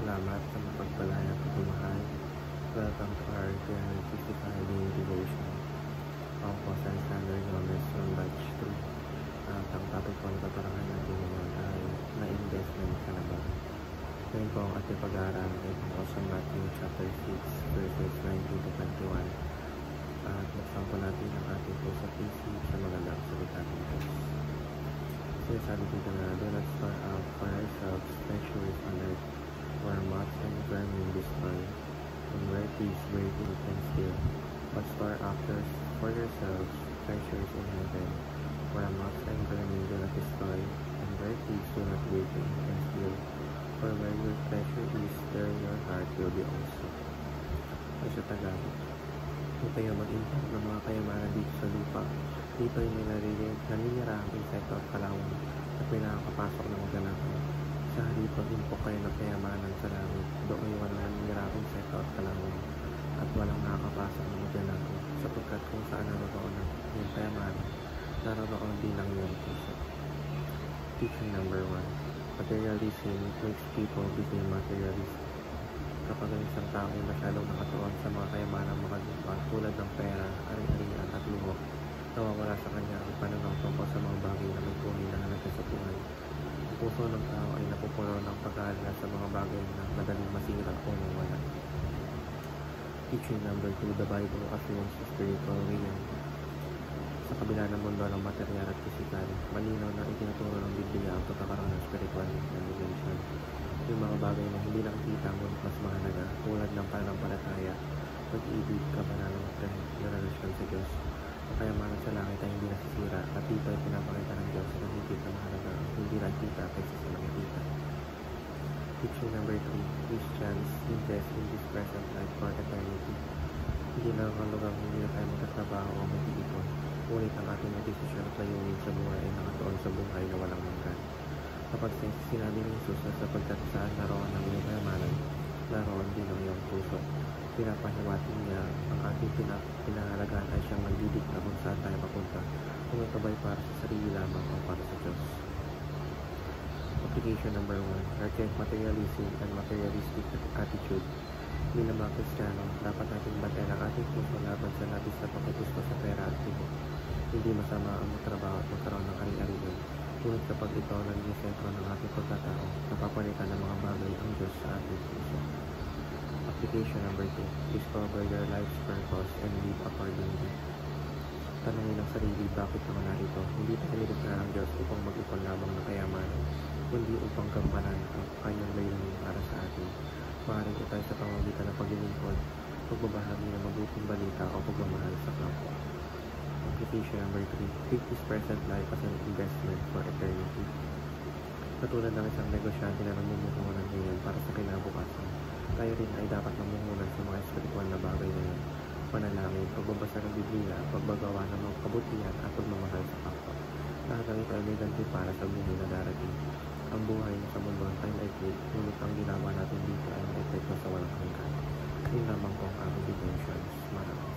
Salamat sa mapagpalayang pagmamahal. Welcome to our 365 Day Devotion. Ako po si Alexander Gomez from Batch 3. At ang topic po na tatalakay natin ngayon ay na-investment ka na ba? Ngayon po ang ating pag-aaral ay tungkol sa Matthew chapter 6 verses 19 to 21. At buksan po natin ang ating po sa PC sa magandang salita ng Diyos. Sinasabi dito na, do not store out for ourselves treasures on earth, where moths and vermin destroy, and where thieves break in and steal. But store up for yourselves treasures in heaven, where moths and vermin do not destroy, and where thieves do not break in and steal. For where your treasure is, there your heart will be also. Ay sa Tagalog, huwag kayo mag-import ng mga kayamanan dito sa lupa. Dito ay may naninira ang insekto at kalawang at may nakakapasok ng maganakaw. Sa halip mag-import kayo ng kayamanan sa langit, doon ay walang naninira ang insekto at kalawang at walang nakakapasok ng maganakaw, sapagkat kung saan naroon ang iyong kayamanan, naroon din ang iyong puso. Teaching number 1. Materialism makes people become materialistic. Kapag ang isang tao ay masyadong nakatuon sa mga kayamanang makalupa tulad ng pera, ari-arian at luho, nawawala sa kanya ang pananaw tungkol sa mga bagay na may tunay na halaga sa buhay. Ang puso ng tao ay napupuno ng pag-aalala sa mga bagay na madaling masira o mawala. Teaching number 2. The Bible assumes the spiritual realm. Sa kabila ng mundo ng material at pisikal, malinaw na itinuturo ng Biblia ang pagkakaroon ng spiritual revelation. Yung mga bagay na hindi nakikita ngunit mas mahalaga, tulad ng pananampalataya, pag-ibig, kabanalan at relasyon sa Diyos. Ang kayamanan sa langit ay hindi nasisira at dito ay pinapakita ng Diyos na higit na mahalaga ang hindi nakikita kaysa sa nakikita. Teaching number 3. Christians invest in this present life for eternity. Hindi na ang lugar hindi na tayo magkatrabaho o mag-iipon. Ngunit ang ating desisyon at layunin sa buhay ay nakatuon sa buhay na walang hanggan. Kapag sinabi ng Jesus na sapagkat saan naroon ang iyong kayamanan, naroon din ang iyong puso. Pinapahiwatig niya ang ating pinahalagaan ay siyang nagdidikta kung saan tayo papunta, kung ito ba'y para sa sarili lamang o para sa Diyos. Application number 1. Reject materialism and materialistic attitude. Bilang mga Kristiyano, dapat natin bantayan ang ating puso laban sa labis na pagkagusto sa pera at tubo. Hindi masama ang magtrabaho at magkaroon ng ari-arian. Ngunit kapag ito ang naging sentro ng ating pagkatao, napapalitan ng mga bagay ang Diyos sa ating puso. Application number 2. Discover your life's purpose and live accordingly. Tanungin ang sarili, bakit naman narito? Hindi tayo nilikha ng Diyos upang mag-ipon lamang ng kayamanan, kundi upang gampanan ang kanyang layunin para sa atin. Maaaring ito tayo sa pamamagitan ng paglilingkod, pagbabahagi ng mabuting balita o pagmamahal sa kapwa. Application number 3. Take this present life as an investment for eternity. Katulad ng isang negosyante na namumuhunan ngayon para sa kinabukasan, tayo rin ay dapat namumuhunan sa mga espiritual na bagay ngayon. Panalangin, pagbabasa ng Biblia, pagbagawa ng mga kabutihan at pagmamahal sa kapwa. Lahat ng ito ay may ganti para sa buhay na darating. Ang buhay sa mundo ay lightweight, ngunit ang ginawa natin dito ay may epekto sa walang hanggan. Yun lamang po ang aming devotions. Maraming